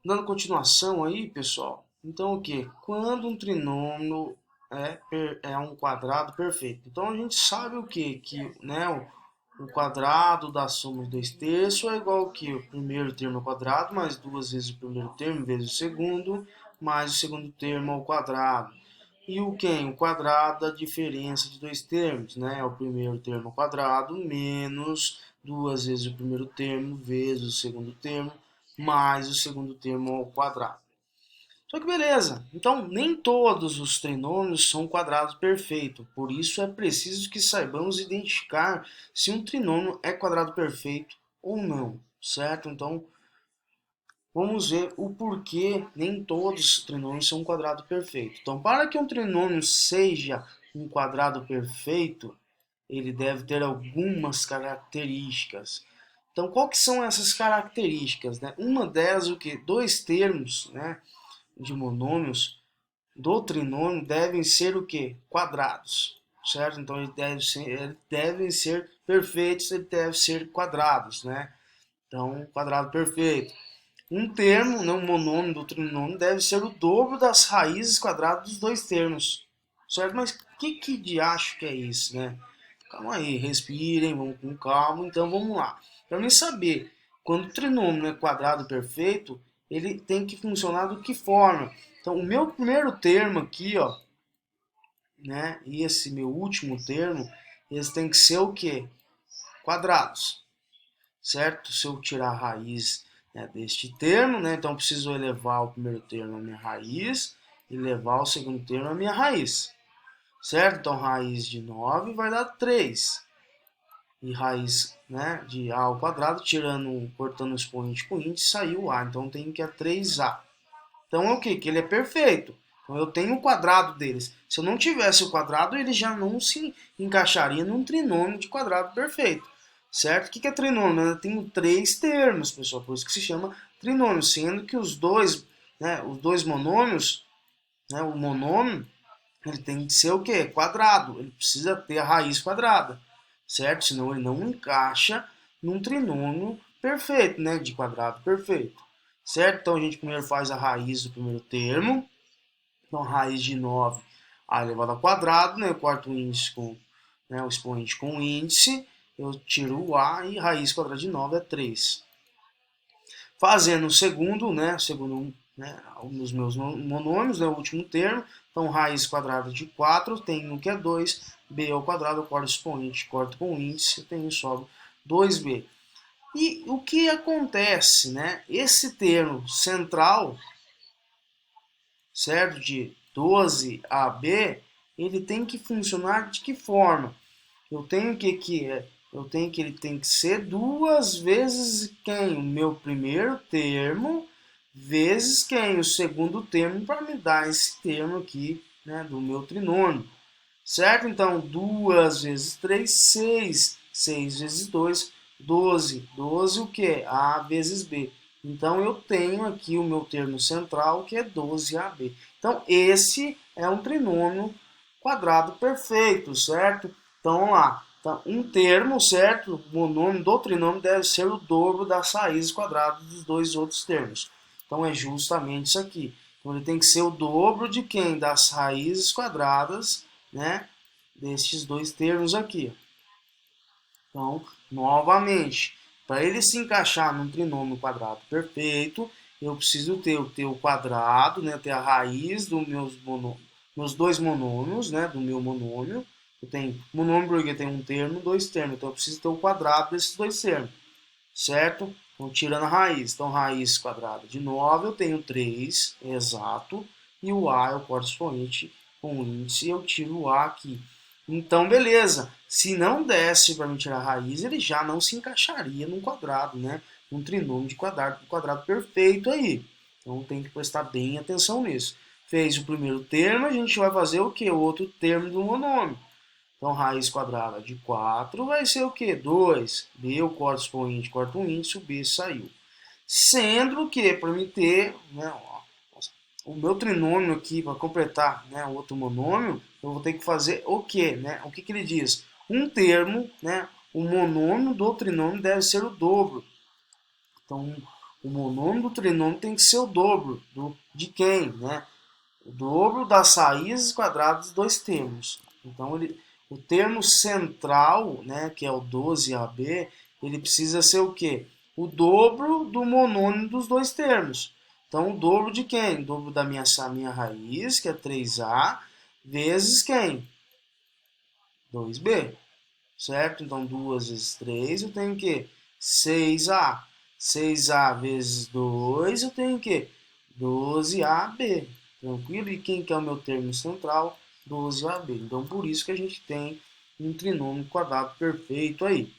Dando continuação aí, pessoal. Então, o que? Quando um trinômio é um quadrado perfeito. Então, a gente sabe o que? Que, né, o quadrado da soma de 2 terços é igual ao que? O primeiro termo ao quadrado, mais duas vezes o primeiro termo, vezes o segundo, mais o segundo termo ao quadrado. E o quem? O quadrado da diferença de dois termos, né? É o primeiro termo ao quadrado, menos duas vezes o primeiro termo, vezes o segundo termo, mais o segundo termo ao quadrado. Só que beleza, então nem todos os trinômios são quadrados perfeitos, por isso é preciso que saibamos identificar se um trinômio é quadrado perfeito ou não, certo? Então vamos ver o porquê nem todos os trinômios são um quadrado perfeito. Então, para que um trinômio seja um quadrado perfeito, ele deve ter algumas características. Então, qual que são essas características, né? Uma delas, o que? Dois termos, né, de monômios do trinômio devem ser o que? Quadrados, certo? Então, eles devem ser perfeitos, eles devem ser quadrados, né? Então, quadrado perfeito. Um termo, né, um monômio do trinômio, deve ser o dobro das raízes quadradas dos dois termos. Certo? Mas que de acho que é isso, né? Calma aí, respirem, vamos com calma. Então vamos lá. Para mim saber quando o trinômio é quadrado perfeito, ele tem que funcionar de que forma? Então o meu primeiro termo aqui, ó, né, e esse meu último termo, eles têm que ser o quê? Quadrados, certo? Se eu tirar a raiz, né, deste termo, né, então eu preciso elevar o primeiro termo à minha raiz e levar o segundo termo à minha raiz, certo? Então raiz de 9 vai dar 3 e raiz, né, de a ao quadrado, cortando o expoente com índice, saiu a. Então tem que é 3a. Então é o que? Que ele é perfeito. Então eu tenho o quadrado deles. Se eu não tivesse o quadrado, ele já não se encaixaria num trinômio de quadrado perfeito. Certo? O que é trinômio? Eu tenho três termos, pessoal, por isso que se chama trinômio, sendo que os dois monômios, né, o monômio, ele tem que ser o quê? Quadrado. Ele precisa ter a raiz quadrada, certo? Senão ele não encaixa num trinômio perfeito, né? De quadrado perfeito, certo? Então a gente primeiro faz a raiz do primeiro termo. Então raiz de 9 a elevado ao quadrado, né? Eu corto o índice com, né, o expoente com o índice, eu tiro o a e raiz quadrada de 9 é 3. Fazendo o segundo, né, segundo, né, os meus monômios, né, o último termo, então raiz quadrada de 4, tem um que é 2, b ao quadrado, eu corto o expoente, corto com o índice, eu tenho só 2b. E o que acontece, né? Esse termo central, certo, de 12 a b, ele tem que funcionar de que forma? Eu tenho eu tenho que ele tem que ser duas vezes quem? O meu primeiro termo vezes quem? O segundo termo para me dar esse termo aqui, né, do meu trinômio. Certo? Então, 2 vezes 3, 6. 6 vezes 2, 12. 12 o que? A vezes B. Então, eu tenho aqui o meu termo central, que é 12AB. Então, esse é um trinômio quadrado perfeito, certo? Então, vamos lá. Então, um termo, certo? O monômio do trinômio deve ser o dobro das raízes quadradas dos dois outros termos. Então, é justamente isso aqui. Então, ele tem que ser o dobro de quem? Das raízes quadradas, né, destes dois termos aqui. Então, novamente, para ele se encaixar num trinômio quadrado perfeito, eu preciso ter o quadrado, né, ter a raiz dos meus dois monômios, né, do meu monômio. Eu tenho monômio porque tem um termo, dois termos, então eu preciso ter o quadrado desses dois termos, certo? Então, tirando a raiz. Então, raiz quadrada de 9, eu tenho 3, exato. E o A eu corto expoente com o índice e eu tiro o A aqui. Então, beleza. Se não desse para me tirar a raiz, ele já não se encaixaria num quadrado, né? Um trinômio de quadrado perfeito aí. Então, tem que prestar bem atenção nisso. Fez o primeiro termo, a gente vai fazer o que? O outro termo do monômio. Então, raiz quadrada de 4 vai ser o quê? 2. B, eu corto expoente, corto um índice, o B saiu. Sendo que, para mim ter, né, o meu trinômio aqui, para completar, né, o outro monômio, eu vou ter que fazer o quê? Né? O que, que ele diz? Um termo, né, o monômio do trinômio deve ser o dobro. Então, O monômio do trinômio tem que ser o dobro de quem, né? O dobro das raízes quadradas dos dois termos. Então, o termo central, né, que é o 12AB, ele precisa ser o quê? O dobro do monômio dos dois termos. Então, o dobro de quem? O dobro da minha raiz, que é 3A, vezes quem? 2B, certo? Então, 2 vezes 3, eu tenho o quê? 6A. 6A vezes 2, eu tenho o quê? 12AB. Tranquilo? E quem que é o meu termo central? 12AB. Então, por isso que a gente tem um trinômio quadrado perfeito aí.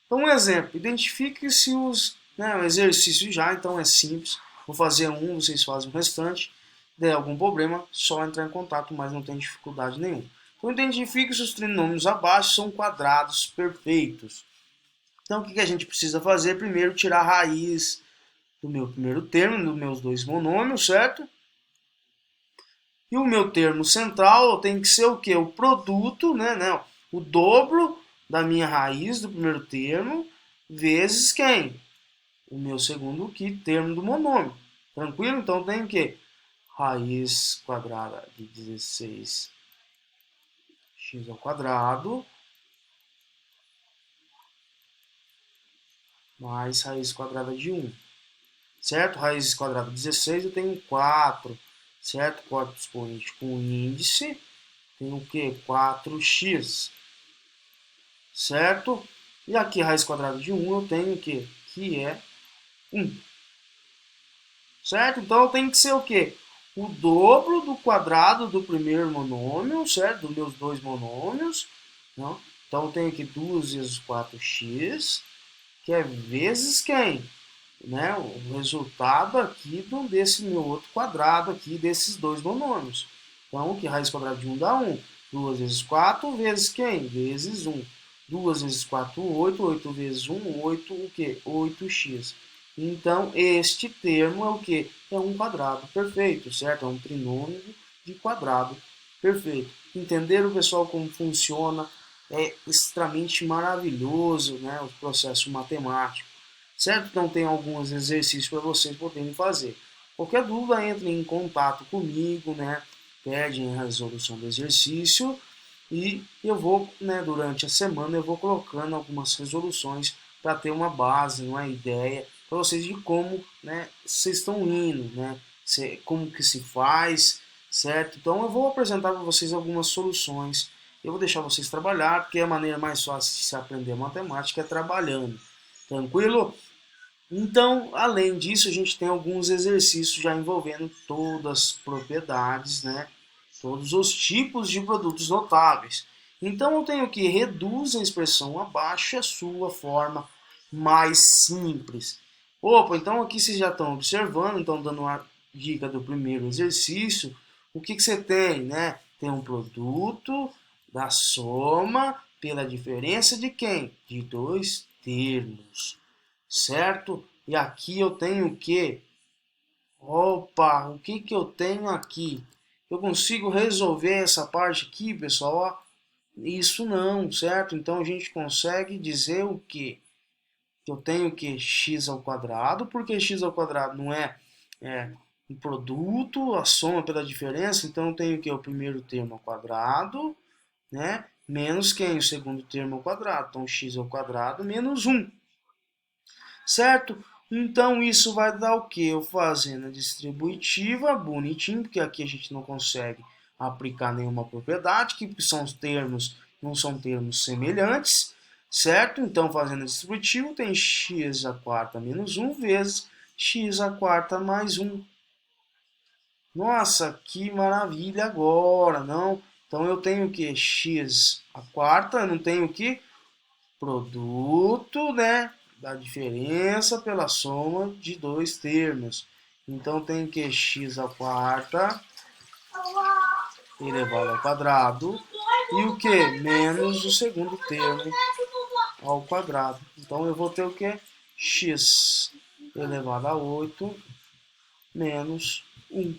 Então, um exemplo. Identifique se os... Né, o exercício já, então é simples. Vou fazer um, vocês fazem o restante. Der algum problema, só entrar em contato, mas não tem dificuldade nenhuma. Então, identifique se os trinômios abaixo são quadrados perfeitos. Então, o que a gente precisa fazer? Primeiro, tirar a raiz do meu primeiro termo, dos meus dois monômios, certo? E o meu termo central tem que ser o quê? O produto, né? O dobro da minha raiz do primeiro termo, vezes quem? O meu segundo termo do monômio. Tranquilo? Então, tem o quê? Raiz quadrada de 16x ao quadrado mais raiz quadrada de 1. Certo? Raiz quadrada de 16, eu tenho 4. Certo? Corpo expoente com índice. Tem o que? 4x. Certo? E aqui, raiz quadrada de 1, eu tenho o que? Que é 1. Certo? Então, eu tenho que ser o quê? O dobro do quadrado do primeiro monômio, certo? Dos meus dois monômios. Não? Então, eu tenho aqui 2 vezes 4x, que é vezes quem? Né, o resultado aqui desse meu outro quadrado aqui, desses dois monômios. Então, que raiz quadrada de 1 dá 1. 2 vezes 4 vezes quem? Vezes 1. 2 vezes 4, 8. 8 vezes 1, 8, o quê? 8x. Então, este termo é o quê? É um quadrado perfeito, certo? É um trinômio de quadrado perfeito. Entenderam, pessoal, como funciona? É extremamente maravilhoso, né, o processo matemático. Certo? Então tem alguns exercícios para vocês poderem fazer. Qualquer dúvida, entre em contato comigo, né? Pedem a resolução do exercício e eu vou, né, durante a semana, eu vou colocando algumas resoluções para ter uma base, uma ideia para vocês de como, né, vocês estão indo, né? Como que se faz, certo? Então eu vou apresentar para vocês algumas soluções. Eu vou deixar vocês trabalhar, porque a maneira mais fácil de se aprender matemática é trabalhando. Tranquilo? Então, além disso, a gente tem alguns exercícios já envolvendo todas as propriedades, né? Todos os tipos de produtos notáveis. Então, eu tenho que reduz a expressão abaixo a sua forma mais simples. Opa, então aqui vocês já estão observando, então dando uma dica do primeiro exercício. O que você tem, né? Tem um produto da soma pela diferença de quem? De dois termos, certo? E aqui eu tenho o que? Opa, o que que eu tenho aqui? Eu consigo resolver essa parte aqui, pessoal? Isso não, certo? Então a gente consegue dizer o que? Que eu tenho que x ao quadrado, porque x ao quadrado não é um produto, a soma pela diferença, então eu tenho que o primeiro termo ao quadrado, né? Menos quem? O segundo termo ao quadrado. Então x ao quadrado menos 1. Certo? Então isso vai dar o que? Eu fazendo a distributiva, bonitinho, porque aqui a gente não consegue aplicar nenhuma propriedade, que são os termos, não são termos semelhantes, certo? Então fazendo a distributiva tem x à quarta menos 1 vezes x à quarta mais 1. Nossa, que maravilha agora, não? Então eu tenho o que? X à quarta, eu não tenho o que? Produto, né, da diferença pela soma de dois termos. Então tem que x à quarta elevado ao quadrado e o que? Menos o segundo termo ao quadrado. Então eu vou ter o que? X elevado a 8 menos 1.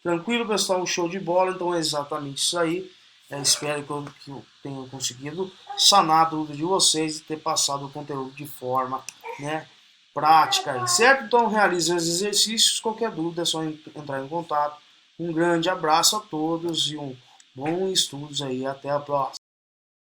Tranquilo, pessoal? Show de bola. Então é exatamente isso aí. Espero que eu tenha conseguido sanar a dúvida de vocês e ter passado o conteúdo de forma, né, prática aí, certo? Então realize os exercícios, qualquer dúvida é só entrar em contato. Um grande abraço a todos e um bom estudos aí, até a próxima.